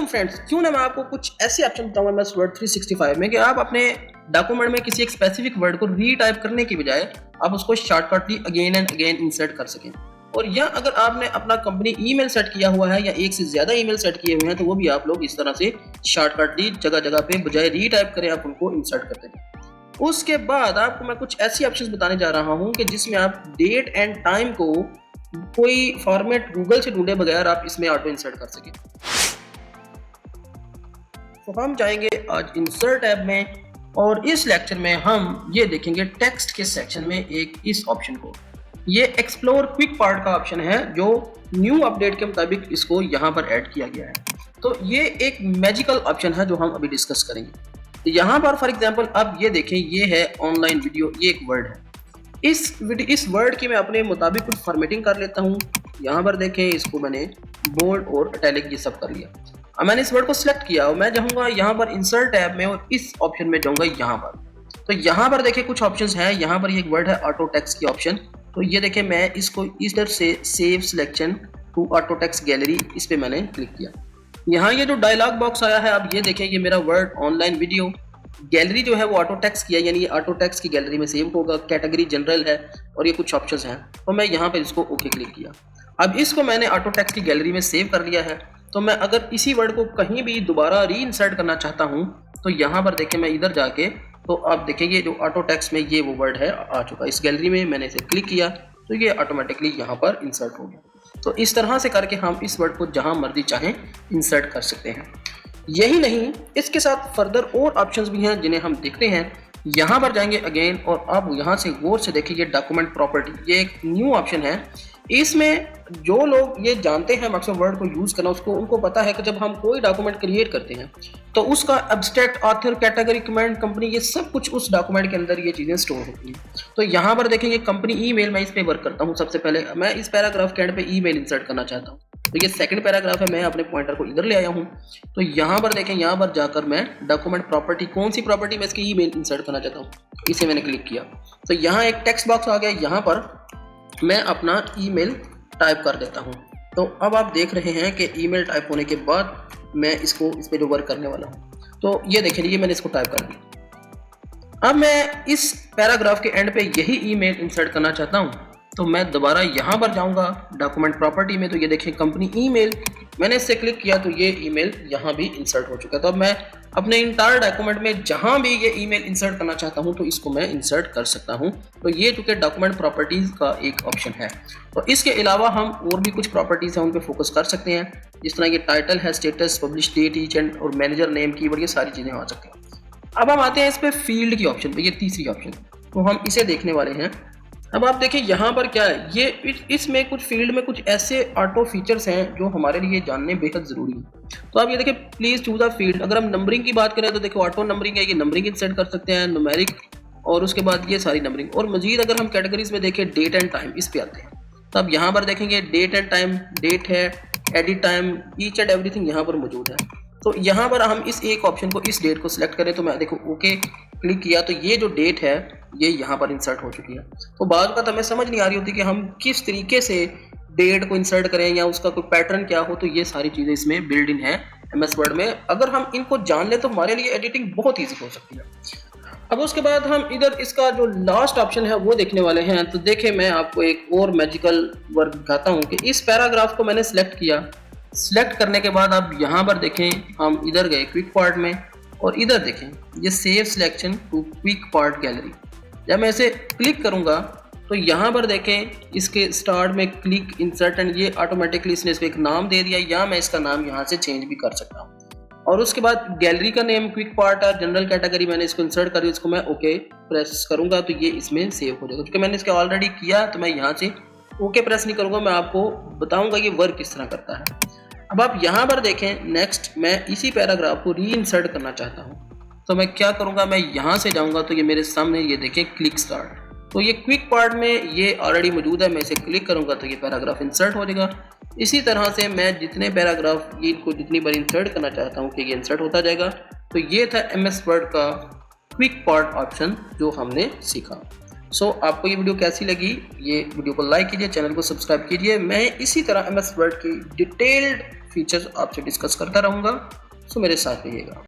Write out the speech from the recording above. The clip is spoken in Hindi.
फ्रेंड्स, क्यों ना मैं आपको कुछ ऐसे ऑप्शन बताऊंगा एमएस वर्ड 365 में कि आप अपने डॉक्यूमेंट में किसी एक स्पेसिफिक वर्ड को रीटाइप करने की बजाय आप उसको shortcutly again and again insert कर सकें। और या अगर आपने अपना कंपनी ईमेल सेट किया हुआ है या एक से ज्यादा ईमेल सेट किए हुए हैं तो वो भी आप लोग इस तरह से शॉर्टकटली जगह जगह पे बजाय रीटाइप करें आप उनको इंसर्ट करते हैं। उसके बाद आपको मैं कुछ ऐसी ऑप्शंस बताने जा रहा हूं कि जिसमें आप डेट एंड टाइम को कोई फॉर्मेट गूगल से ढूंढे बगैर आप इसमें ऑटो इंसर्ट कर सकें। तो हम जाएंगे आज इंसर्ट टैब में और इस लेक्चर में हम ये देखेंगे टेक्स्ट के सेक्शन में एक इस ऑप्शन को। ये एक्सप्लोर क्विक पार्ट का ऑप्शन है जो न्यू अपडेट के मुताबिक इसको यहाँ पर ऐड किया गया है। तो ये एक मैजिकल ऑप्शन है जो हम अभी डिस्कस करेंगे। तो यहाँ पर फॉर एग्जांपल अब ये देखें, ये है ऑनलाइन वीडियो, ये एक वर्ड है। इस वर्ड की मैं अपने मुताबिक कुछ फॉर्मेटिंग कर लेता हूँ। यहाँ पर देखें, इसको मैंने बोल्ड और इटैलिक ये सब कर लिया। अब मैंने इस वर्ड को सिलेक्ट किया और मैं जाऊँगा यहाँ पर इंसर्ट टैब में और इस ऑप्शन में जाऊँगा यहाँ पर। तो यहाँ पर देखिए कुछ ऑप्शंस हैं। यहाँ पर एक वर्ड है ऑटो टेक्स्ट की ऑप्शन। तो ये देखें, मैं इसको इधर से save selection to auto text gallery, इस पे मैंने क्लिक किया। यहाँ ये जो डायलॉग बॉक्स आया है, अब ये देखें, ये मेरा वर्ड ऑनलाइन वीडियो गैलरी जो है वो ऑटो टेक्स्ट किया, यानी ये ऑटो टेक्स्ट की गैलरी में सेव होगा। कैटेगरी जनरल है और ये कुछ ऑप्शंस हैं। तो मैं यहाँ पर इसको ओके क्लिक किया। अब इसको मैंने ऑटो टेक्स्ट की गैलरी में सेव कर लिया है। तो मैं अगर इसी वर्ड को कहीं भी दोबारा री इंसर्ट करना चाहता हूँ तो यहाँ पर देखें, मैं इधर जाके तो आप देखेंगे जो ऑटो टेक्स्ट में ये वो वर्ड है आ चुका। इस गैलरी में मैंने इसे क्लिक किया तो ये ऑटोमेटिकली यहाँ पर इंसर्ट हो गया। तो इस तरह से करके हम इस वर्ड को जहाँ मर्जी चाहें इंसर्ट कर सकते हैं। यही नहीं, इसके साथ फर्दर और ऑप्शंस भी हैं जिन्हें हम देखते हैं। यहाँ पर जाएंगे अगेन और अब यहाँ से गौर से देखिए डॉक्यूमेंट प्रॉपर्टी, ये एक न्यू ऑप्शन है। इसमें जो लोग ये जानते हैं माइक्रोसॉफ्ट वर्ड को यूज़ करना, उनको पता है कि जब हम कोई डॉक्यूमेंट क्रिएट करते हैं तो उसका abstract, author, category, comment, company, ये सब कुछ उस डॉक्यूमेंट के अंदर ये चीज़ें स्टोर होती हैं। तो यहाँ पर देखेंगे कंपनी ईमेल, मैं इस पर वर्क करता हूँ। सबसे पहले मैं इस पैराग्राफ के एंड पे ईमेल इंसर्ट करना चाहता हूँ। तो ये सेकंड पैराग्राफ है, मैं अपने पॉइंटर को इधर ले आया हूँ। तो यहाँ पर देखें, यहाँ पर जाकर मैं डॉक्यूमेंट प्रॉपर्टी, कौन सी प्रॉपर्टी, मैं इसकी ईमेल इंसर्ट करना चाहता हूँ, इसे मैंने क्लिक किया। तो यहाँ एक टेक्स्ट बॉक्स आ गया, यहाँ पर मैं अपना ईमेल टाइप कर देता हूँ। तो अब आप देख रहे हैं कि ईमेल टाइप होने के बाद मैं इसको इस पे जो वर्क करने वाला हूँ। तो ये देखें, ये मैंने इसको टाइप कर दिया। अब मैं इस पैराग्राफ के एंड पे यही ईमेल इंसर्ट करना चाहता हूँ। तो मैं दोबारा यहाँ पर जाऊँगा डॉक्यूमेंट प्रॉपर्टी में। तो ये देखें कंपनी ईमेल, मैंने इससे क्लिक किया तो ये ईमेल यहाँ भी इंसर्ट हो चुका है। तो अब मैं अपने इंटायर डॉक्यूमेंट में जहाँ भी ये ईमेल इंसर्ट करना चाहता हूँ तो इसको मैं इंसर्ट कर सकता हूँ। तो ये चूँकि डॉक्यूमेंट प्रॉपर्टीज़ का एक ऑप्शन है। तो इसके अलावा हम और भी कुछ प्रॉपर्टीज़ हैं उन पर फोकस कर सकते हैं, जिस तरह ये टाइटल है, status, publish date, each and और मैनेजर नेम, कीवर्ड, ये सारी चीज़ें आ सकती हैं। अब हम आते हैं इस पर फील्ड की ऑप्शन पर, ये तीसरी ऑप्शन। तो हम इसे देखने वाले हैं। अब आप देखिए यहाँ पर क्या है, ये इसमें कुछ फील्ड में कुछ ऐसे ऑटो फीचर्स हैं जो हमारे लिए जानने बेहद ज़रूरी है। तो आप ये देखिए, प्लीज़ चूज अ फील्ड। अगर हम नंबरिंग की बात करें तो देखो ऑटो नंबरिंग है, ये नंबरिंग इंसर्ट कर सकते हैं, न्यूमेरिक, और उसके बाद ये सारी नंबरिंग। और मजीद अगर हम कैटेगरीज में देखें, डेट एंड टाइम, इस पे आते हैं। तो अब यहाँ पर देखेंगे डेट एंड टाइम, डेट है, edit time, each and everything यहाँ पर मौजूद है। तो यहाँ पर हम इस एक ऑप्शन को, इस डेट को सिलेक्ट करें तो मैं देखो ओके क्लिक किया तो ये जो डेट है ये यहाँ पर इंसर्ट हो चुकी है। तो बाद का हमें समझ नहीं आ रही होती कि हम किस तरीके से डेट को इंसर्ट करें या उसका कोई पैटर्न क्या हो। तो ये सारी चीज़ें इसमें बिल्ड इन है एमएस वर्ड में। अगर हम इनको जान लें तो हमारे लिए एडिटिंग बहुत ईजी हो सकती है। अब उसके बाद हम इधर इसका जो लास्ट ऑप्शन है वो देखने वाले हैं। तो देखें, मैं आपको एक और मैजिकल वर्क दिखाता हूँ कि इस पैराग्राफ को मैंने सिलेक्ट किया। सिलेक्ट करने के बाद आप यहाँ पर देखें, हम इधर गए क्विक पार्ट में और इधर देखें ये save selection to quick part gallery. जब मैं इसे क्लिक करूँगा तो यहाँ पर देखें इसके स्टार्ट में क्लिक इंसर्ट एंड ये ऑटोमेटिकली इसने इसको एक नाम दे दिया, या मैं इसका नाम यहाँ से चेंज भी कर सकता हूँ। और उसके बाद गैलरी का नेम क्विक पार्ट और जनरल कैटेगरी मैंने इसको इंसर्ट करी, इसको मैं ओके प्रेस करूँगा तो ये इसमें सेव हो जाएगा। क्योंकि मैंने इसके ऑलरेडी किया तो मैं यहाँ से ओके प्रेस नहीं करूँगा, मैं आपको बताऊँगा ये वर्क किस तरह करता है। अब आप यहाँ पर देखें, नेक्स्ट मैं इसी पैराग्राफ को री इंसर्ट करना चाहता हूँ। तो मैं क्या करूँगा, मैं यहाँ से जाऊँगा तो ये मेरे सामने ये देखें क्लिक स्टार्ट। तो ये क्विक पार्ट में ये ऑलरेडी मौजूद है, मैं इसे क्लिक करूँगा तो ये पैराग्राफ इंसर्ट हो जाएगा। इसी तरह से मैं जितने पैराग्राफ इनको जितनी बार इंसर्ट करना चाहता हूँ कि ये इंसर्ट होता जाएगा। तो ये था एमएस वर्ड का क्विक पार्ट ऑप्शन जो हमने सीखा। आपको ये वीडियो कैसी लगी, ये वीडियो को लाइक कीजिए, चैनल को सब्सक्राइब कीजिए। मैं इसी तरह एमएस वर्ड की डिटेल्ड फीचर्स आपसे डिस्कस करता रहूँगा। सो मेरे साथ रहिएगा।